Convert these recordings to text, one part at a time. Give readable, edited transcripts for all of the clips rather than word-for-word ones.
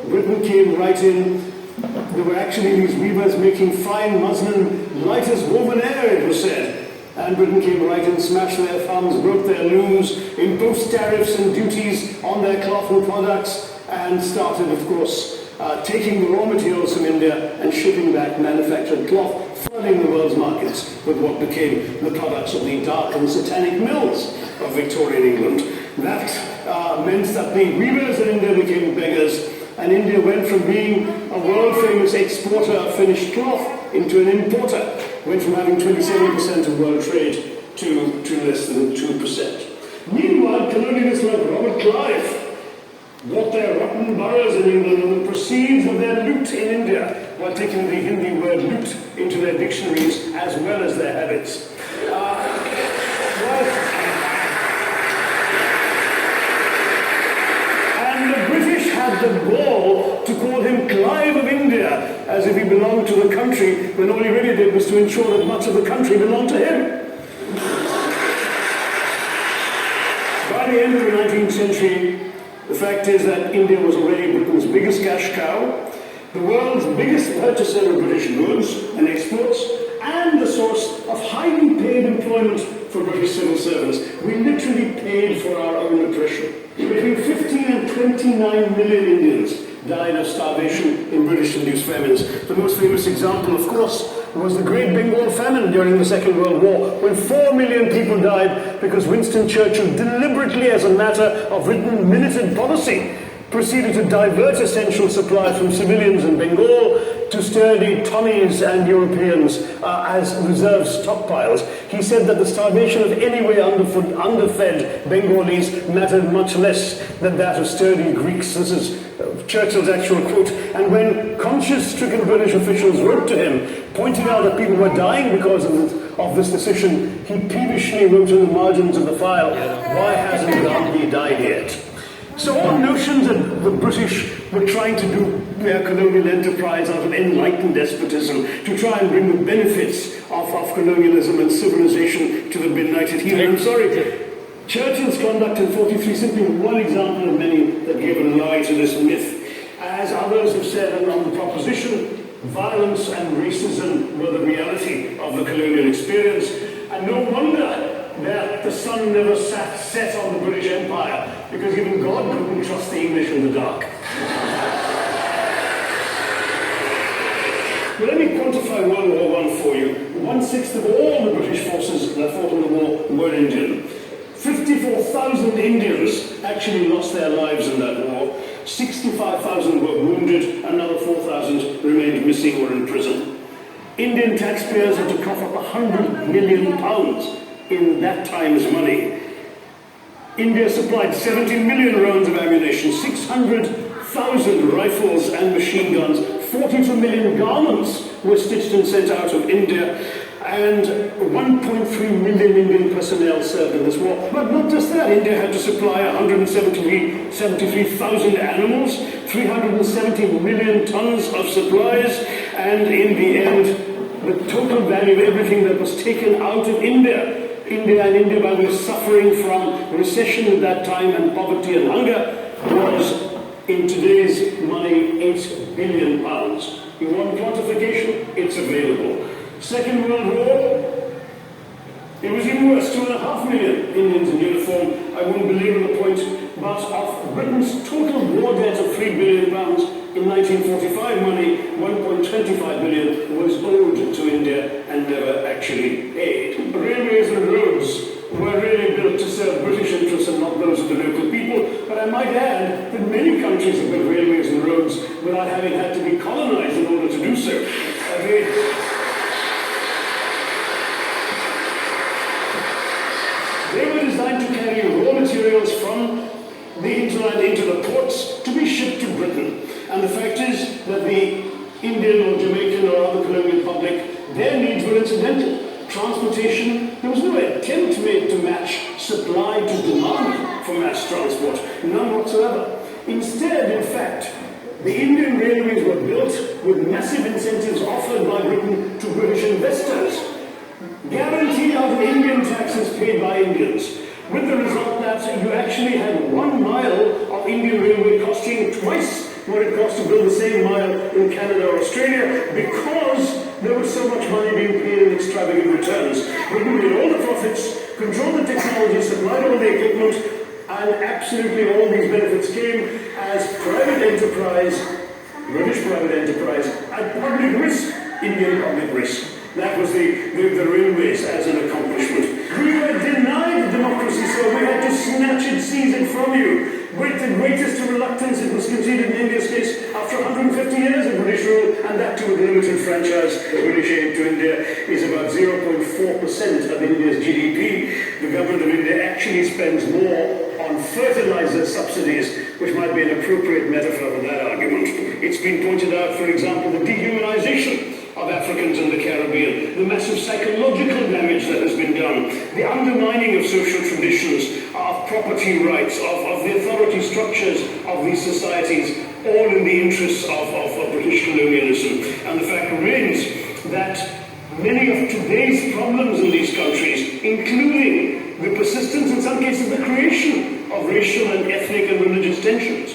Britain came right in. There were actually these weavers making fine muslin, light as woven air, it was said. And Britain came right in, smashed their thumbs, broke their looms, imposed tariffs and duties on their cloth and products, and started, of course, taking the raw materials from India and shipping back manufactured cloth, flooding the world's markets with what became the products of the dark and satanic mills of Victorian England. That meant that the weavers in India became beggars, and India went from being a world-famous exporter of finished cloth into an importer, went from having 27% of world trade to less than 2%. Meanwhile, colonialists like Robert Clive bought their rotten boroughs in England and the proceeds of their loot in India, while taking the Hindi word loot into their dictionaries as well as their habits. And the British had the gall to call him Clive of India, as if he belonged to the country, when all he really did was to ensure that much of the country belonged to him. By the end of the 19th century, the fact is that India was already Britain's biggest cash cow, the world's biggest purchaser of British goods and exports, and the source of highly paid employment for British civil servants. We literally paid for our own oppression. Between 15 and 29 million Indians died of starvation in British-induced famines. The most famous example, of course, was the Great Bengal Famine during the Second World War, when 4 million people died because Winston Churchill deliberately, as a matter of written militant policy, proceeded to divert essential supply from civilians in Bengal to sturdy Tommies and Europeans as reserve stockpiles. He said that the starvation of anyway underfed Bengalis mattered much less than that of sturdy Greeks. This is Churchill's actual quote. And when conscience-stricken British officials wrote to him, pointing out that people were dying because of this decision, he peevishly wrote in the margins of the file, "Why hasn't Gandhi died yet?" So all notions that the British were trying to do their colonial enterprise out of enlightened despotism to try and bring the benefits of colonialism and civilization to the benighted heathen. I'm sorry, Churchill's conduct in 43 simply one example of many that gave a lie to this myth. As others have said on the proposition, violence and racism were the reality of the colonial experience, and no wonder that the sun never set on the British Empire, because even God couldn't trust the English in the dark. But let me quantify World War I for you. 1/6 of all the British forces that fought in the war were Indian. 54,000 Indians actually lost their lives in that war. 65,000 were wounded, another 4,000 remained missing or in prison. Indian taxpayers had to cough up £100 million in that time's money. India supplied 70 million rounds of ammunition, 600,000 rifles and machine guns, 42 million garments were stitched and sent out of India, and 1.3 million Indian personnel served in this war. But not just that, India had to supply 173,000 animals, 370 million tons of supplies, and in the end, the total value of everything that was taken out of India and India by way of suffering from recession at that time and poverty and hunger, was, in today's money, £8 billion. You want quantification? It's available. Second World War, it was even worse, 2.5 million Indians in uniform. I wouldn't believe in the point, but of Britain's total war debt of £3 billion, in 1945 money, 1.25 billion was owed to India and never actually paid. Railways and roads were really built to serve British interests and not those of the local people. But I might add that many countries have built railways and roads without having had to be colonized in order to do so. They were designed to carry raw materials from the hinterland into the ports to be shipped to Britain. And the fact is that the Indian or Jamaican or other colonial public, their needs were incidental. Transportation, there was no attempt made to match supply to demand for mass transport, none whatsoever. Instead, in fact, the Indian railways were built with massive incentives offered by Britain to British investors, guaranteed out of Indian taxes paid by Indians, with the result that you actually had 1 mile of Indian railway costing twice what it cost to build the same mile in Canada or Australia, because there was so much money being paid in extravagant returns. Britain made all the profits, controlled the technology, supplied all the equipment, and absolutely all these benefits came as private enterprise, British private enterprise, at public risk, Indian public risk. That was the railways as an accomplishment. We were denied democracy, so we had to snatch it, seize it from you. With the greatest reluctance, it was conceded in India's case after 150 years of British rule, and that too with limited franchise. British aid to India is about 0.4% of India's GDP. The government of India actually spends more on fertilizer subsidies, which might be an appropriate metaphor for that argument. It's been pointed out, for example, the dehumanization of Africans in the Caribbean, the massive psychological damage that has been done, the undermining of social traditions, of property rights, of the authority structures of these societies, all in the interests of British colonialism. And the fact remains that many of today's problems in these countries, including the persistence, in some cases the creation of racial and ethnic and religious tensions,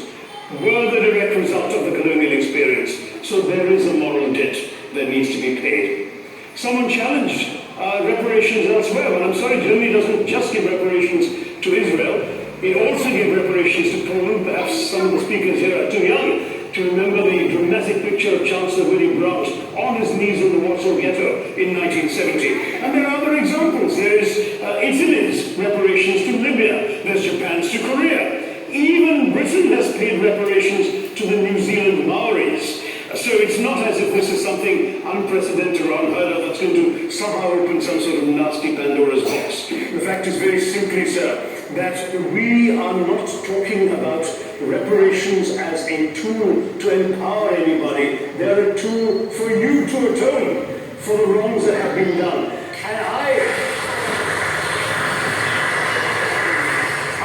were the direct result of the colonial experience. So there is a moral debt that needs to be paid. Someone challenged reparations elsewhere. Well, I'm sorry, Germany doesn't just give reparations to Israel. It also gave reparations to Poland. Perhaps some of the speakers here are too young to remember the dramatic picture of Chancellor Willy Brandt on his knees in the Warsaw Ghetto in 1970. And there are other examples. There is Italy's reparations to Libya. There's Japan's to Korea. Even Britain has paid reparations to the New Zealand Maoris. So it's not as if this is something unprecedented or unheard of that's going to somehow open some sort of nasty Pandora's box. The fact is very simply, sir, that we are not talking about reparations as a tool to empower anybody. They're a tool for you to atone for the wrongs that have been done. And I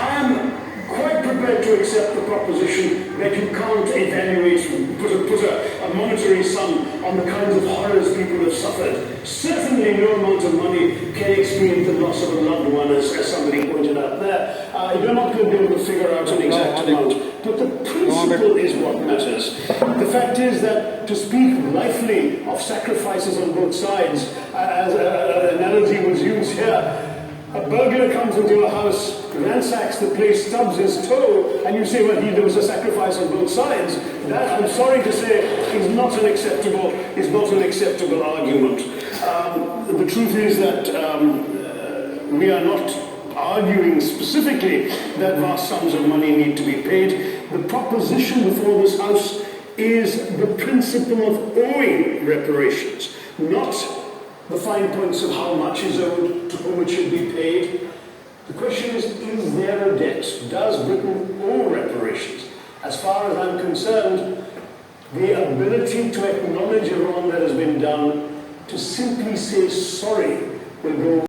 am quite prepared to accept the proposition that you can't evaluate, put a monetary sum on the kinds of horrors people have suffered. Certainly no amount of money can explain the loss of a loved one, as somebody pointed out there. You're not going to be able to figure out an exact amount, but the principle is what matters. The fact is that to speak lightly of sacrifices on both sides, as an analogy was used here, a burglar comes into your house, ransacks the place, stubs his toe, and you say, well, there was a sacrifice on both sides. That, I'm sorry to say, is not an acceptable argument. The truth is that we are not arguing specifically that vast sums of money need to be paid. The proposition before this House is the principle of owing reparations, not the fine points of how much is owed, to whom it should be paid. The question is there a debt? Does Britain owe reparations? As far as I'm concerned, the ability to acknowledge a wrong that has been done, to simply say sorry, will go